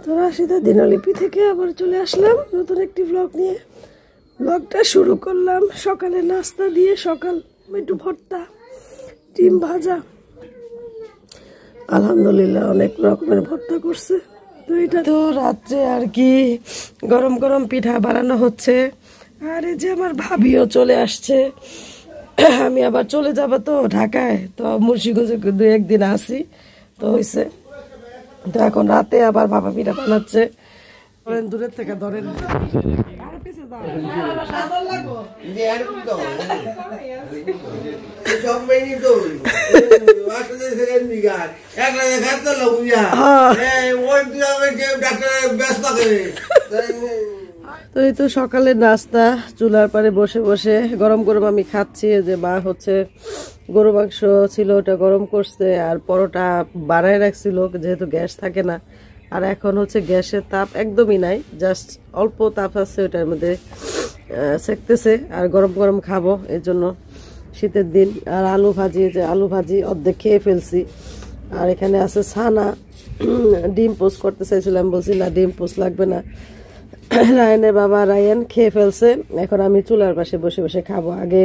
তো রাশিদা দিনলিপি থেকে আবার চলে আসলাম নতুন একটি ব্লগ নিয়ে। ব্লগটা শুরু করলাম সকালে নাস্তা দিয়ে, সকাল একটু ভর্তা, ডিম ভাজা, আলহামদুলিল্লাহ অনেক রকমের ভর্তা করছে। তো এটা তো রাত্রে আর কি গরম গরম পিঠা বানানো হচ্ছে। আর এই যে আমার ভাবিও চলে আসছে। আমি আবার চলে যাব তো ঢাকায়, তো মুন্সিগঞ্জে 2-1 দিন আসি তো হয়েছে। তো এখন রাতে আবার বাবা পিঠা বানাচ্ছে। দূরের থেকে ধরেন তো এই তো সকালের নাস্তা চুলার পারে বসে বসে গরম গরম আমি খাচ্ছি। যে মা হচ্ছে গরু মাংস ছিল ওটা গরম করছে, আর পরোটা বানায় রাখছিল যেহেতু গ্যাস থাকে না। আর এখন হচ্ছে গ্যাসের তাপ একদমই নাই, জাস্ট অল্প তাপ আছে, ওটার মধ্যে সেকতেছে। আর গরম গরম খাবো এই জন্য, শীতের দিন। আর আলু ভাজি, যে আলু ভাজি অর্ধেক খেয়ে ফেলছি। আর এখানে আছে ছানা, ডিম পোস্ট করতে চাইছিলাম, বলছি না ডিম পোস্ট লাগবে না। রায়নের বাবা রায়ন খেয়ে ফেলছে। এখন আমি চুলার পাশে বসে বসে খাবো। আগে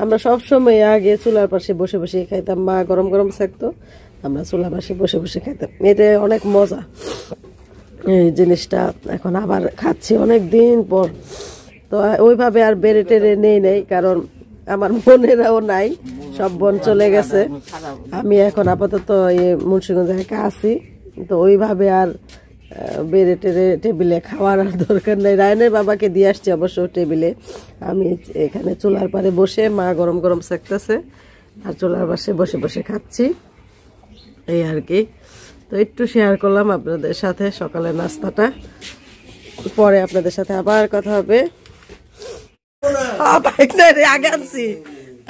আমরা সবসময় আগে চুলার পাশে বসে বসে খাইতাম, মা গরম গরম থাকতো, আমরা চুলার পাশে বসে বসে খাইতাম। এটা অনেক মজা এই জিনিসটা। এখন আবার খাচ্ছি অনেক দিন পর। তো ওইভাবে আর বেড়ে টেড়ে নেই, কারণ আমার বোনেরাও নাই, সব বোন চলে গেছে। আমি এখন আপাতত মুন্সিগঞ্জে একা আছি, তো ওইভাবে আর বেড়ে টেড়ে টেবিলে খাওয়ার আর দরকার নেই। রায়নের বাবাকে দিয়ে আসছি অবশ্য টেবিলে। আমি এখানে চুলার পারে বসে, মা গরম গরম সেকতেছে আর চুলার পাশে বসে বসে খাচ্ছি, এই আর কি। তো একটু শেয়ার করলাম আপনাদের সাথে সকালের নাস্তাটা। পরে আপনাদের সাথে আবার কথা হবে। আগে আনছি,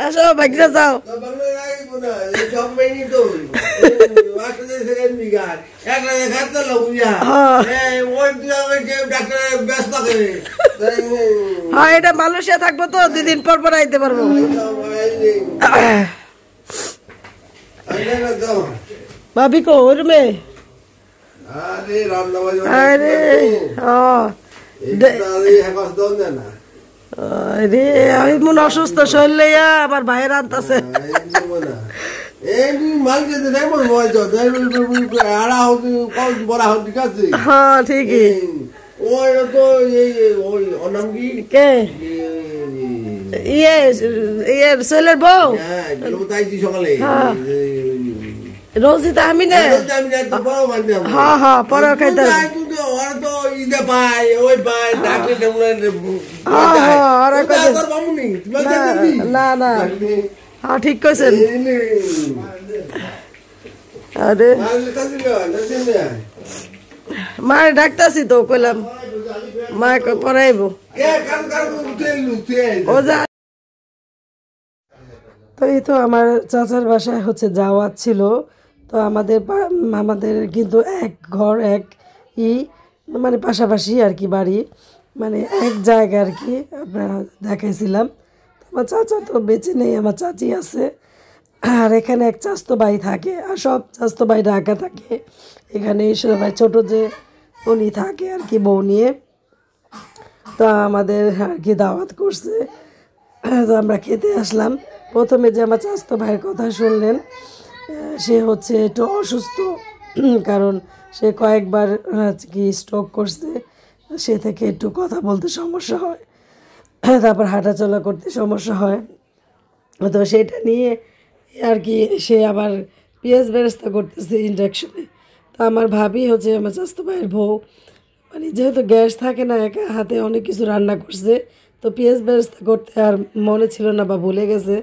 আসো ভাগনা যাও। হ্যাঁ, এটা মালয়েশিয়া থাকবো তো 2 দিন পর পর আইতে পারবো। ভাবি কো ওর মে? আরে আরে আমি মন অসুস্থ শরীর লইয়া আমার ভাইয়ের আনতাছে। হ্যাঁ ঠিকই। কে ছেলের বউ রোজিতা? আমি না, হ্যাঁ হ্যাঁ পরে খাইতে না না। হ্যাঁ ঠিক কইছেন। আরে মায়ের ডাকতাছি তো, কইলাম মাকে পড়াইব। তো এই তো আমার চাচার বাসায় হচ্ছে যাওয়া ছিল। তো আমাদের কিন্তু এক ঘর এক মানে পাশাপাশি আর কি বাড়ি, মানে এক জায়গা আর কি আপনারা দেখাইছিলাম। আমার চাচা তো বেঁচে নেই, আমার চাচি আছে। আর এখানে এক চাচতো ভাই থাকে, আর সব চাচতো ভাই ঢাকা থাকে। এখানে সবাই ছোট যে উনি থাকে আর কি বউ নিয়ে। তো আমাদের আর কি দাওয়াত করছে, তো আমরা খেতে আসলাম। প্রথমে যে আমার চাচতো ভাইয়ের কথা শুনলেন, সে হচ্ছে একটু অসুস্থ, কারণ সে কয়েকবার কি স্ট্রোক করছে, সে থেকে একটু কথা বলতে সমস্যা হয়, তারপর হাঁটাচলা করতে সমস্যা হয়। তো সেটা নিয়ে আর কি সে আবার পেঁয়াজ বেরেস্তা করতেছে ইন্ডাকশনে। তো আমার ভাবি হচ্ছে আমার চাচতো ভাইয়ের বউ, মানে যেহেতু গ্যাস থাকে না, একা হাতে অনেক কিছু রান্না করছে, তো পেঁয়াজ বেরেস্তা করতে আর মনে ছিল না বা ভুলে গেছে।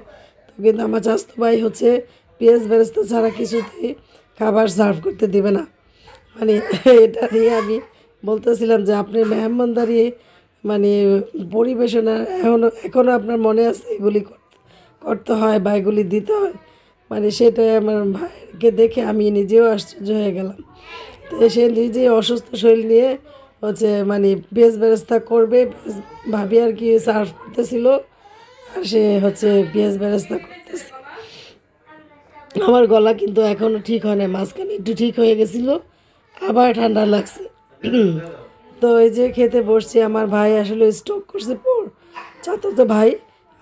তো কিন্তু আমার চাচতো ভাই হচ্ছে পেঁয়াজ বেরেস্তা ছাড়া কিছুতেই খাবার সার্ভ করতে দিবে না। মানে এটা নিয়ে আমি বলতেছিলাম যে আপনি মেহমানদারি মানে পরিবেশনা এখনও আপনার মনে আছে এগুলি করতে হয় বা এগুলি দিতে হয়, মানে সেটাই আমার ভাইকে দেখে আমি নিজেও আশ্চর্য হয়ে গেলাম। তো সে নিজেই অসুস্থ শরীর নিয়ে হচ্ছে মানে পেঁয়াজ বেরেস্তা করবে, ভাবি আর কি সার্ভ করতেছিল, আর সে হচ্ছে পেঁয়াজ বেরেস্তা করতেছে। আমার গলা কিন্তু এখনও ঠিক হয় না, মাঝখানে একটু ঠিক হয়ে গেছিলো, আবার ঠান্ডা লাগছে। তো এই যে খেতে বসছি, আমার ভাই আসলে স্ট্রোক করছে চাচাতো ভাই।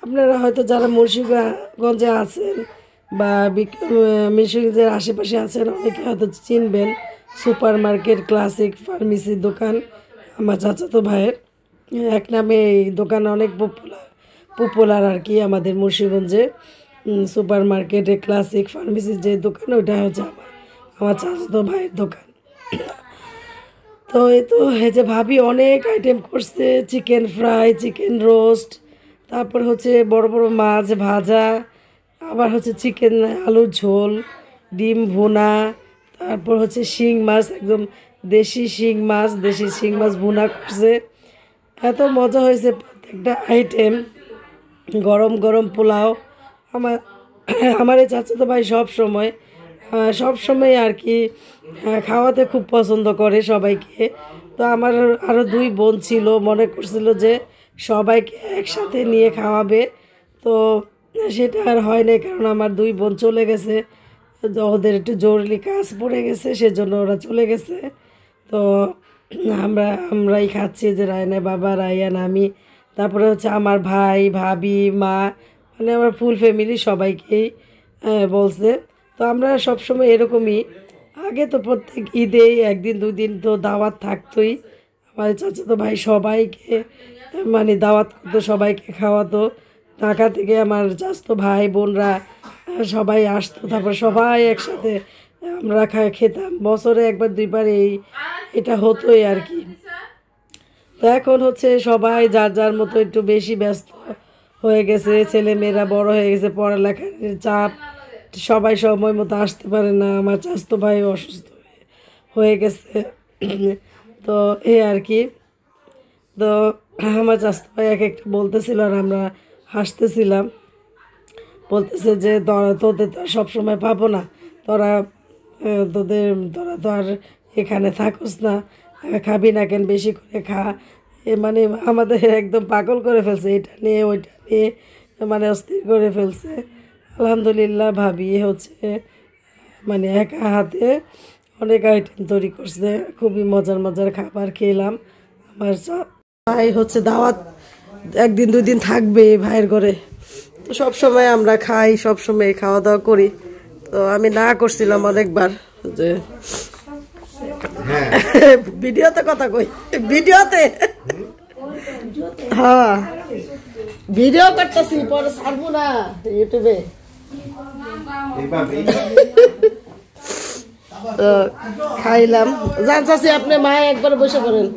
আপনারা হয়তো যারা মুন্সিগঞ্জে আছেন বা মুন্সিগঞ্জের আশেপাশে আছেন অনেকে হয়তো চিনবেন, সুপার মার্কেট ক্লাসিক ফার্মেসির দোকান আমার চাচাতো ভাইয়ের এক নামে এই দোকান অনেক পপুলার আর কি আমাদের মুন্সিগঞ্জে। সুপার মার্কেটে ক্লাসিক ফার্মেসির যে দোকান ওইটা হচ্ছে আমার চাচাতো ভাইয়ের দোকান। তো এই যে ভাবি অনেক আইটেম করছে, চিকেন ফ্রাই, চিকেন রোস্ট, তারপর হচ্ছে বড় বড় মাছ ভাজা, আবার হচ্ছে চিকেন আলুর ঝোল, ডিম ভুনা, তারপর হচ্ছে শিং মাছ, একদম দেশি শিং মাছ ভুনা করছে। এত মজা হয়েছে প্রত্যেকটা আইটেম। গরম গরম পোলাও। আমার আমার এই চাচাতো ভাই সব সময় আর কি খাওয়াতে খুব পছন্দ করে সবাইকে। তো আমার আরও 2 বোন ছিল, মনে করছিল যে সবাইকে একসাথে নিয়ে খাওয়াবে, তো সেটা আর হয় না, কারণ আমার 2 বোন চলে গেছে। তো ওদের একটু জরুরি কাজ পড়ে গেছে, সেজন্য ওরা চলে গেছে। তো আমরাই খাচ্ছি, যে রায়না বাবা, রায়ান, আমি, তারপরে হচ্ছে আমার ভাই, ভাবি, মা, মানে আমার ফুল ফ্যামিলি সবাইকেই বলছে। তো আমরা সবসময় এরকমই, আগে তো প্রত্যেক ঈদেই 1 দিন 2 দিন তো দাওয়াত থাকতোই। আমার চাচাতো ভাই সবাইকে মানে দাওয়াত করতো, সবাইকে খাওয়াতো। ঢাকা থেকে আমার চাচাতো ভাই বোনরা সবাই আসতো, তারপর সবাই একসাথে আমরা খেতাম। বছরে 1বার 2বার এটা হতোই আর কি। তো এখন হচ্ছে সবাই যার যার মতো একটু বেশি ব্যস্ত হয়ে গেছে, ছেলে মেয়েরা বড় হয়ে গেছে, পড়ালেখার চাপ, সবাই সময় মতো আসতে পারে না। আমার চাচাতো ভাই অসুস্থ হয়ে গেছে। তো এই আর কি। তো আমার চাচাতো ভাই একটা বলতেছিল আর আমরা হাসতেছিলাম। বলতেছে যে তোদের তো সবসময় পাবো না, তোরা তোরা তো আর এখানে থাকোস না, খাবি না কেন, বেশি করে খা। মানে আমাদের একদম পাগল করে ফেলছে, এটা নিয়ে ওইটা নিয়ে, মানে অস্থির করে ফেলছে। আলহামদুলিল্লাহ ভাবি হচ্ছে মানে একা হাতে অনেক আইটেম তৈরি করছে, খুবই মজার খাবার খেলাম। আমার ভাই হচ্ছে দাওয়াত 1 দিন 2 দিন থাকবে ভাইয়ের ঘরে, তো সবসময় আমরা খাই, সবসময় খাওয়া দাওয়া করি। তো আমি না করছিলাম অনেকবার, যে ভিডিওতে কথা কই, ভিডিওতে হ্যাঁ ভিডিও করতেছি, পরে ছাড়বো না ইউটিউবে। তো খাইলাম। জানছি আপনি মা একবার বসে করেন।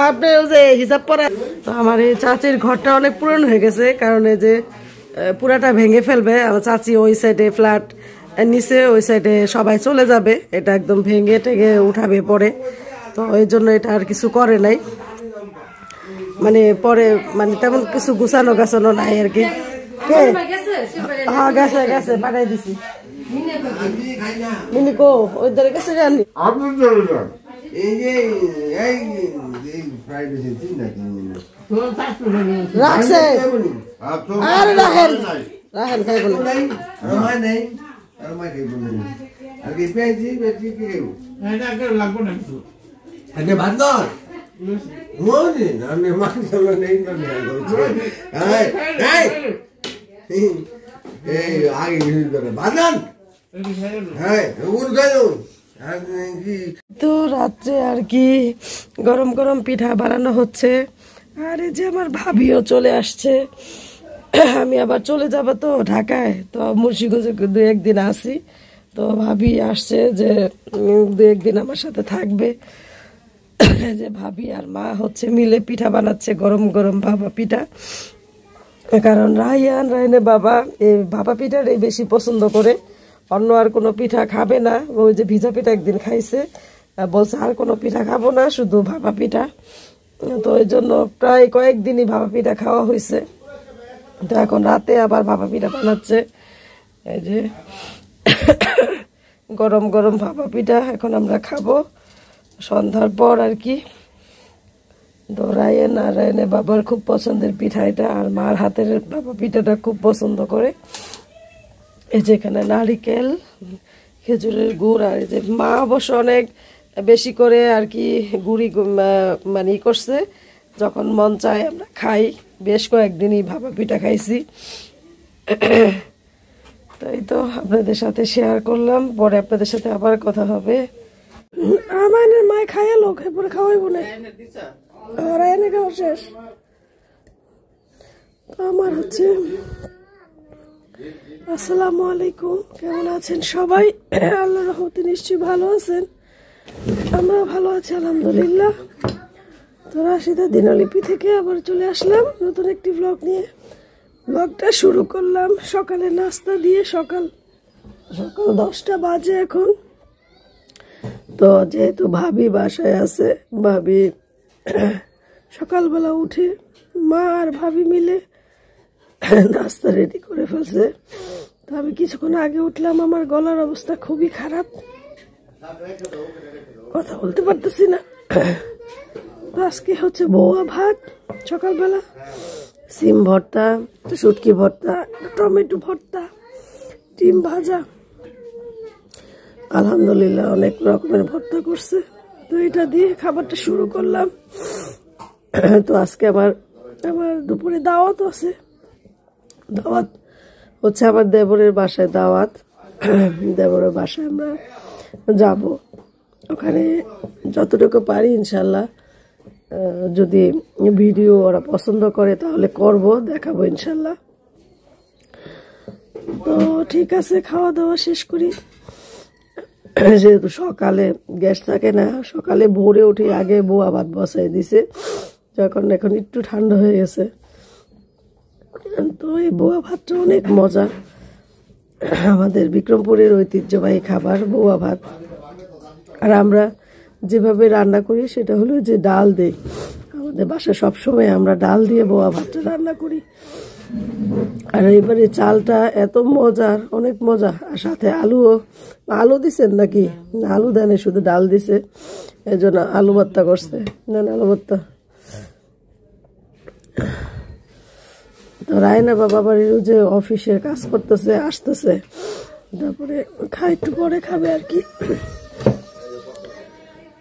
আপনি ওই যে হিসাব পরে। তো আমার এই চাচির ঘরটা অনেক পুরনো হয়ে গেছে, কারণ এই যে পুরাটা ভেঙে ফেলবে। আমার চাচি ওই সাইডে ফ্ল্যাট নিচে, ওই সাইডে সবাই চলে যাবে, এটা একদম ভেঙে টেঙে উঠাবে পরে। তো এই জন্য এটা আর কিছু করে নাই, মানে পরে মানে তেমন কিছু গুছানো নাই আর কি। হ্যাঁ গেছে গেছে পাঠাই দিছি। মিনি কো ওই ধরে গেছে জানি রাখছে। আরে রাখেন রাখেন, খাই বলে তো রাত্রে আর কি গরম গরম পিঠা বানানো হচ্ছে। আর এই যে আমার ভাবিও চলে আসছে। আমি আবার চলে যাব তো ঢাকায়, তো মুন্সিগঞ্জে 2-1 দিন আসি। তো ভাবি আসছে যে 2-1 দিন আমার সাথে থাকবে। যে ভাবি আর মা হচ্ছে মিলে পিঠা বানাচ্ছে, গরম গরম ভাপা পিঠা। কারণ রায়নে বাবা এই ভাপা পিঠাটাই বেশি পছন্দ করে, অন্য আর কোনো পিঠা খাবে না। ওই যে ভিজা পিঠা একদিন খাইছে, বলছে আর কোনো পিঠা খাবো না, শুধু ভাপা পিঠা। তো এই জন্য প্রায় কয়েকদিনই ভাপা পিঠা খাওয়া হয়েছে। তো এখন রাতে আবার ভাপা পিঠা বানাচ্ছে। এই যে গরম গরম ভাপা পিঠা এখন আমরা খাবো সন্ধ্যার পর আর কি। তো রায়নে বাবার খুব পছন্দের পিঠা এটা, আর মার হাতের ভাপা পিঠাটা খুব পছন্দ করে। এই যে এখানে নারিকেল, খেজুরের গুড়, আর এই যে মা অবশ্য অনেক বেশি করে আর কি গুড়ি মানে ই করছে, যখন মন চায় আমরা খাই। বেশ কয়েকদিনই ভাপা পিঠা খাইছি। তাই তো আপনাদের সাথে শেয়ার করলাম, পরে আপনাদের সাথে আবার কথা হবে। আমার মায় খাইয়ালো, পরে খাওয়াইব না, আর এনে খাওয়া শেষ। তো আমার হচ্ছে আসসালামু আলাইকুম, কেমন আছেন সবাই? আল্লাহর রহমতে নিশ্চয়ই ভালো আছেন, আমরা ভালো আছি আলহামদুলিল্লাহ। তো রাশিদা দিনলিপি থেকে আবার চলে আসলাম নতুন একটি ব্লগ নিয়ে। ব্লগটা শুরু করলাম সকালে নাস্তা দিয়ে। সকাল 10টা বাজে এখন। তো যেহেতু ভাবি বাসায় আছে, ভাবি সকালবেলা উঠে মা আর ভাবি মিলে নাস্তা রেডি করে ফেলছে। তো আমি কিছুক্ষণ আগে উঠলাম, আমার গলার অবস্থা খুবই খারাপ, কথা বলতে পারতেছি না। তো আজকে হচ্ছে বউয়া ভাত, সকালবেলা সিম ভর্তা, শুটকি ভর্তা, টমেটো ভর্তা, ডিম ভাজা, আলহামদুলিল্লাহ অনেক রকমের ভর্তা করছে। তো এটা দিয়ে খাবারটা শুরু করলাম। তো আজকে আমার দুপুরে দাওয়াত আছে। দাওয়াত হচ্ছে আমার দেবরের বাসায় দাওয়াত। দেবরের বাসায় আমরা যাব, ওখানে যতটুকু পারি ইনশাল্লাহ, যদি ভিডিও ওরা পছন্দ করে তাহলে করব, দেখাবো ইনশাল্লাহ। তো ঠিক আছে, খাওয়া দাওয়া শেষ করি। যেহেতু সকালে গ্যাস থাকে না, সকালে ভোরে উঠে আগে বোয়া ভাত বসাই দিছে, এখন একটু ঠান্ডা হয়ে গেছে। তো এই বোয়া ভাতটা অনেক মজা, আমাদের বিক্রমপুরের ঐতিহ্যবাহী খাবার বোয়া ভাত। আর আমরা যেভাবে রান্না করি সেটা হলো যে ডাল দিই, আমাদের বাসায় সবসময় আমরা ডাল দিয়ে বোয়া ভাতটা রান্না করি। আর এবারে চালটা এত মজার, অনেক মজা। আর সাথে আলু দিছেন নাকি? আলু দেন, শুধু ডাল দিছে, এই জন্য আলু ভর্তা করছে। দেন আলু ভর্তা। তো রায়না বাবা বাড়ির যে অফিসের কাজ করতেছে, আসতেছে, তারপরে একটু পরে খাবে আর কি।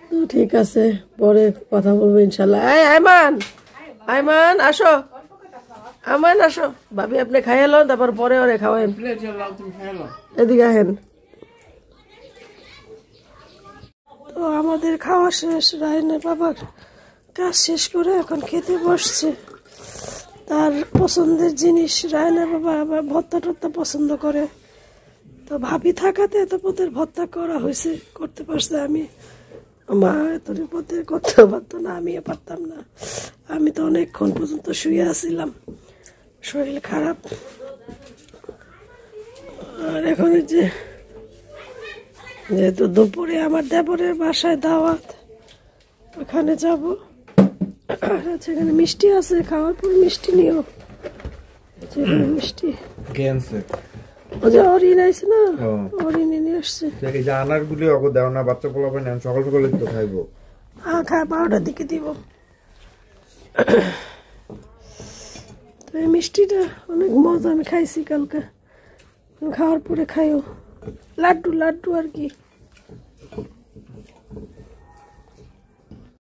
তো ঠিক আছে, পরে কথা বলবো ইনশাল্লাহ। আয়মান আসো, আমান আসো, ভাবি আপনি খাইয়ালো, তারপর পরে ওরে খাওয়াইন। এদিকে আহেন। তো আমাদের খাওয়া শেষ, রায়না বাবার কাজ শেষ করে এখন খেতে বসছে। তার পছন্দের জিনিস, রায়না বাবা আবার ভর্তা টর্তা পছন্দ করে। তো ভাবি থাকাতে এত পদের ভর্তা করা হয়েছে, করতে পারছে। আমি মা এত পদের করতে পারতো না, আমিও পারতাম না। আমি তো অনেকক্ষণ পর্যন্ত শুয়ে আসছিলাম, শরীর খারাপ। আর এখন যেহেতু দুপুরে আমার দেবরের বাসায় দাওয়াত, ওখানে যাব। আর এখানে মিষ্টি আছে, খাওয়ার পর মিষ্টি নিও। মিষ্টি অরিন আইছে না, অরিন নিয়ে আসছে। আনারগুলি ওকে দাও না, বাচ্চা পোলাবে না, সকাল সকালে তো খাইবো। হ্যাঁ, খায় 12টার দিকে দিব। তো এই মিষ্টিটা অনেক মজা, আমি খাইছি কালকে। খাওয়ার পরে খাইও লাড্ডু আর কি।